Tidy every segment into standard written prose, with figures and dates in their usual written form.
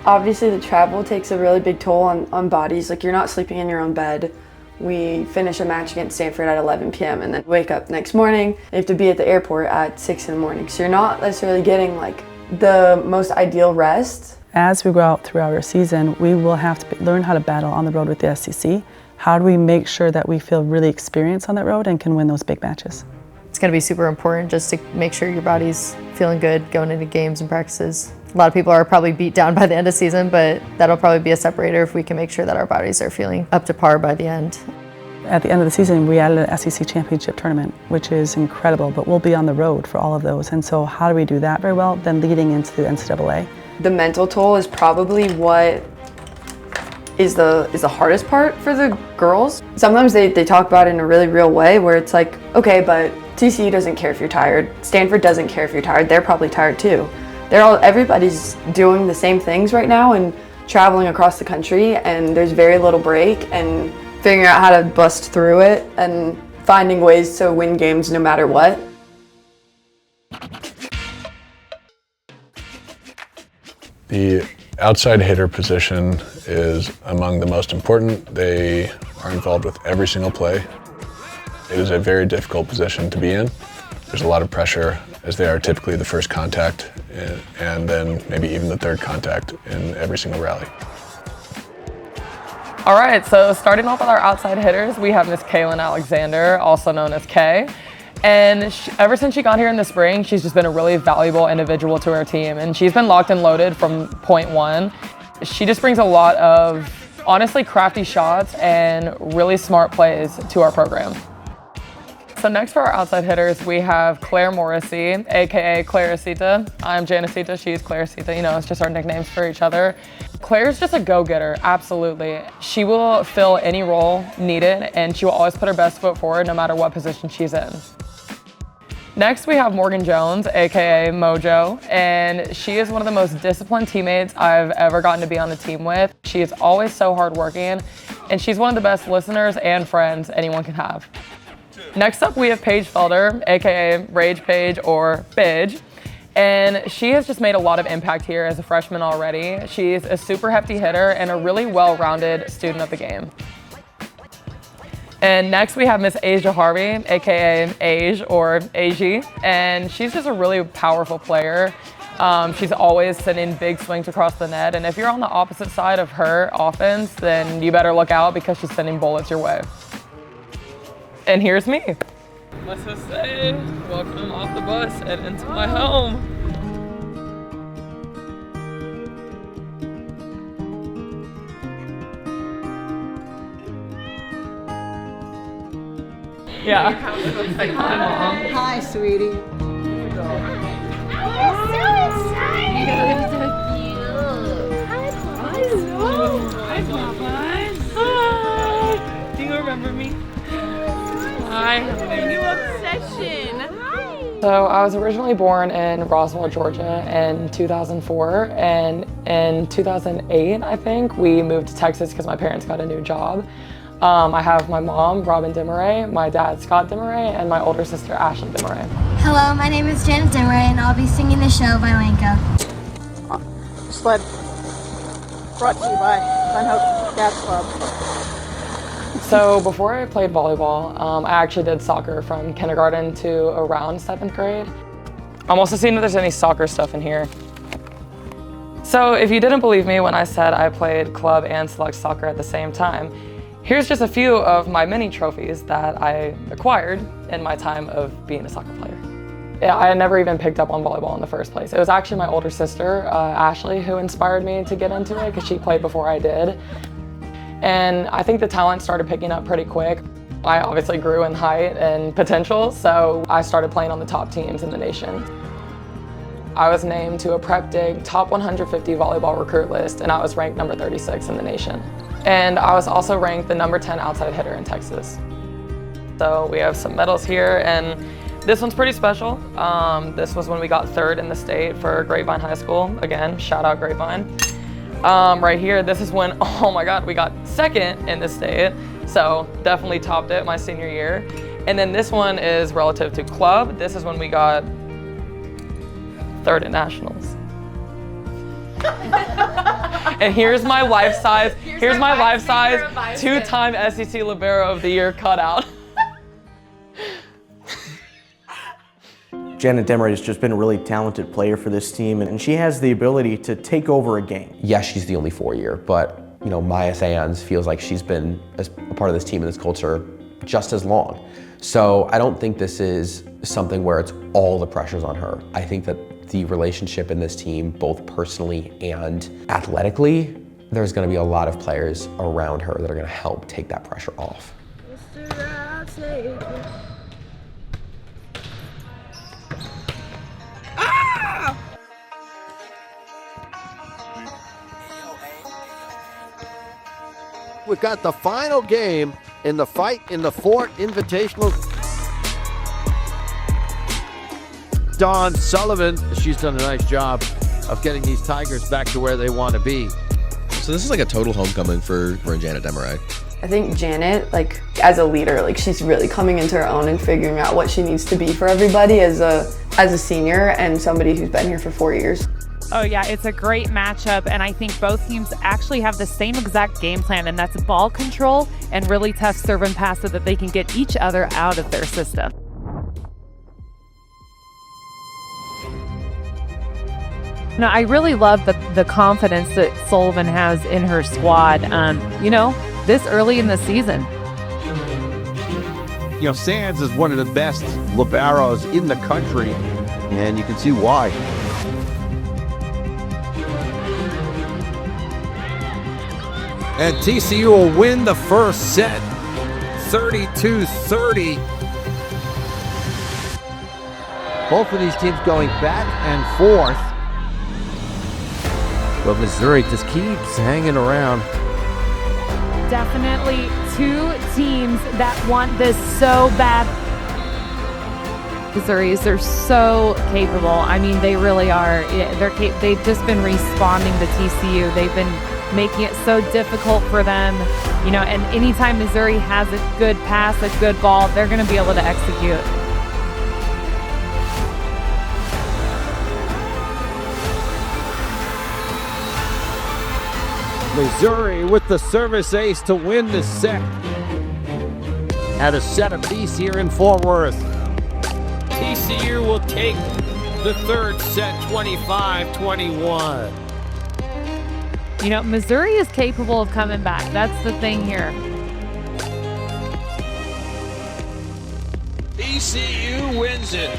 Obviously the travel takes a really big toll on bodies. Like, you're not sleeping in your own bed. We finish a match against Stanford at 11 p.m. and then wake up next morning. You have to be at the airport at 6 in the morning. So you're not necessarily getting like the most ideal rest. As we go out throughout our season, we will have to learn how to battle on the road with the SEC. How do we make sure that we feel really experienced on that road and can win those big matches? It's going to be super important just to make sure your body's feeling good going into games and practices. A lot of people are probably beat down by the end of the season, but that'll probably be a separator if we can make sure that our bodies are feeling up to par by the end. At the end of the season, we added an SEC championship tournament, which is incredible, but we'll be on the road for all of those. And so how do we do that very well? Then leading into the NCAA. The mental toll is probably what is the hardest part for the girls. Sometimes they talk about it in a really real way where it's like, okay, but TCU doesn't care if you're tired. Stanford doesn't care if you're tired. They're probably tired too. Everybody's doing the same things right now and traveling across the country, and there's very little break, and figuring out how to bust through it and finding ways to win games no matter what. The outside hitter position is among the most important. They are involved with every single play. It is a very difficult position to be in. There's a lot of pressure, as they are typically the first contact and then maybe even the third contact in every single rally. All right, so starting off with our outside hitters, we have Miss Kaylin Alexander, also known as Kay. And ever since she got here in the spring, she's just been a really valuable individual to our team. And she's been locked and loaded from point one. She just brings a lot of, honestly, crafty shots and really smart plays to our program. So next for our outside hitters, we have Claire Morrissey, AKA Clarisita. I'm Janicita, she's Clarisita, you know, it's just our nicknames for each other. Claire's just a go-getter, absolutely. She will fill any role needed, and she will always put her best foot forward no matter what position she's in. Next, we have Morgan Jones, AKA Mojo, and she is one of the most disciplined teammates I've ever gotten to be on the team with. She is always so hardworking, and she's one of the best listeners and friends anyone can have. Next up, we have Paige Felder, AKA Rage Paige or Bidge, and she has just made a lot of impact here as a freshman already. She's a super hefty hitter and a really well-rounded student of the game. And next we have Miss Asia Harvey, AKA Age or Aji, and she's just a really powerful player. She's always sending big swings across the net, and if you're on the opposite side of her offense, then you better look out because she's sending bullets your way. And here's me. Let's just say, welcome off the bus and into my home. Yeah. Hi, sweetie. I'm so excited! You're so cute. Hi, Papa. Hi. Do you remember me? Hi. New obsession. Hi. So I was originally born in Roswell, Georgia in 2004, and in 2008, I think, we moved to Texas because my parents got a new job. I have my mom, Robin deMarrais, my dad, Scott deMarrais, and my older sister, Ashley deMarrais. Hello, my name is Janet deMarrais, and I'll be singing the show Violenka. Sled. Brought to you by Glen Hope Dance Club. So before I played volleyball, I actually did soccer from kindergarten to around 7th grade. I'm also seeing if there's any soccer stuff in here. So if you didn't believe me when I said I played club and select soccer at the same time, here's just a few of my mini trophies that I acquired in my time of being a soccer player. Yeah, I had never even picked up on volleyball in the first place. It was actually my older sister, Ashley, who inspired me to get into it because she played before I did. And I think the talent started picking up pretty quick. I obviously grew in height and potential, so I started playing on the top teams in the nation. I was named to a Prep Dig top 150 volleyball recruit list, and I was ranked number 36 in the nation. And I was also ranked the number 10 outside hitter in Texas. So we have some medals here, and this one's pretty special. This was when we got 3rd in the state for Grapevine High School. Again, shout out Grapevine. Right here, this is when, oh my God, we got 2nd in the state. So definitely topped it my senior year. And then this one is relative to club. This is when we got 3rd in nationals. And here's my life-size, two-time SEC Libero of the Year cutout. Janet deMarrais has just been a really talented player for this team, and she has the ability to take over a game. Yes, she's the only 4-year, but Maya Sands feels like she's been a part of this team and this culture just as long. So I don't think this is something where it's all the pressure's on her. I think that the relationship in this team, both personally and athletically, there's gonna be a lot of players around her that are gonna help take that pressure off. We've got the final game in the fight in the Fort Invitational. Dawn Sullivan, she's done a nice job of getting these Tigers back to where they want to be. So this is like a total homecoming for Janet deMarrais. I think Janet, like as a leader, like she's really coming into her own and figuring out what she needs to be for everybody as a senior and somebody who's been here for 4 years. Oh yeah, it's a great matchup, and I think both teams actually have the same exact game plan, and that's ball control and really tough serve and pass so that they can get each other out of their system. No, I really love the confidence that Sullivan has in her squad, this early in the season. Sands is one of the best liberos in the country, and you can see why. And TCU will win the first set, 32-30. Both of these teams going back and forth. But Missouri just keeps hanging around. Definitely two teams that want this so bad. Missouri's, they're so capable. I mean, they really are. They've just been responding to TCU. They've been making it so difficult for them. And anytime Missouri has a good pass, a good ball, they're going to be able to execute. Missouri with the service ace to win the set. At a set apiece here in Fort Worth. TCU will take the third set, 25-21. Missouri is capable of coming back. That's the thing here. TCU wins it.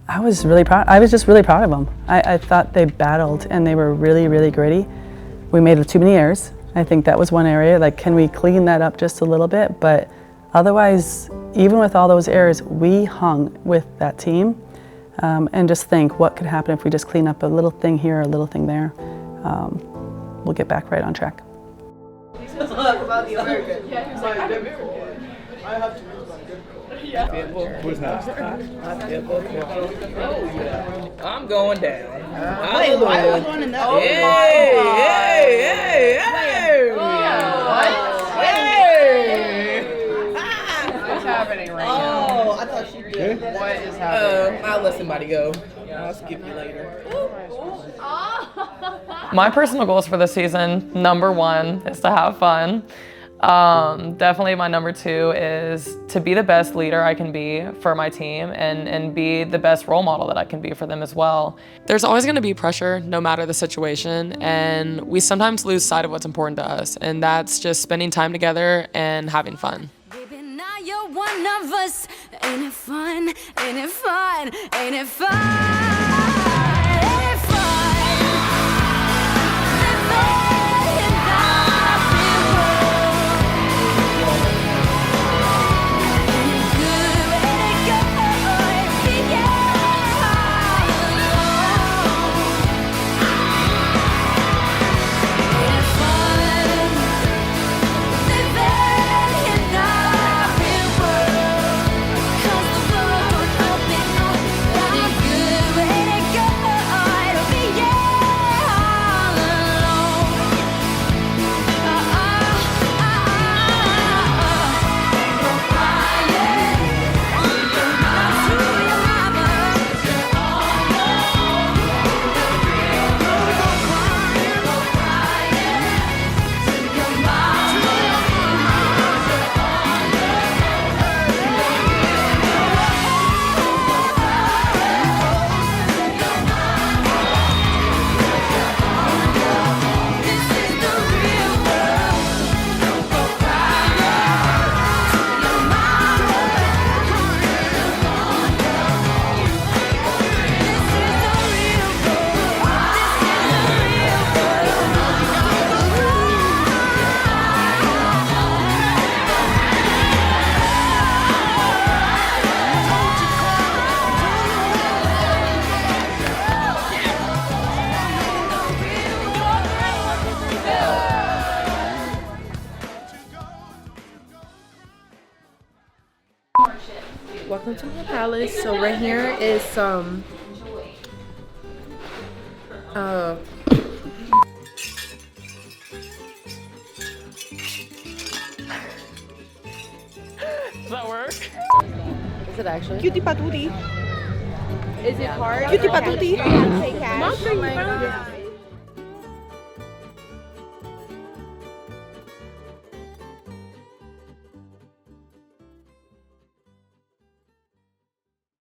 I was really proud. I was just really proud of them. I thought they battled and they were really, really gritty. We made too many errors. I think that was one area. Like, can we clean that up just a little bit? But otherwise, even with all those errors, we hung with that team. And just think what could happen if we just clean up a little thing here, a little thing there. We'll get back right on track. I'm going down. Wait, why are we going in that? What's happening right now? Oh, I thought she did. What is happening? I'll let somebody go. I'll skip you later. My personal goals for this season, number 1 is to have fun. Definitely my number 2 is to be the best leader I can be for my team and be the best role model that I can be for them as well. There's always going to be pressure no matter the situation, and we sometimes lose sight of what's important to us, and that's just spending time together and having fun. Baby, now you're one of us. Ain't it fun? Ain't it fun? Ain't it fun? Good this. So right here is some Does that work? Is it actually? Cutie patootie. Is it hard? Cutie patootie. Nothing.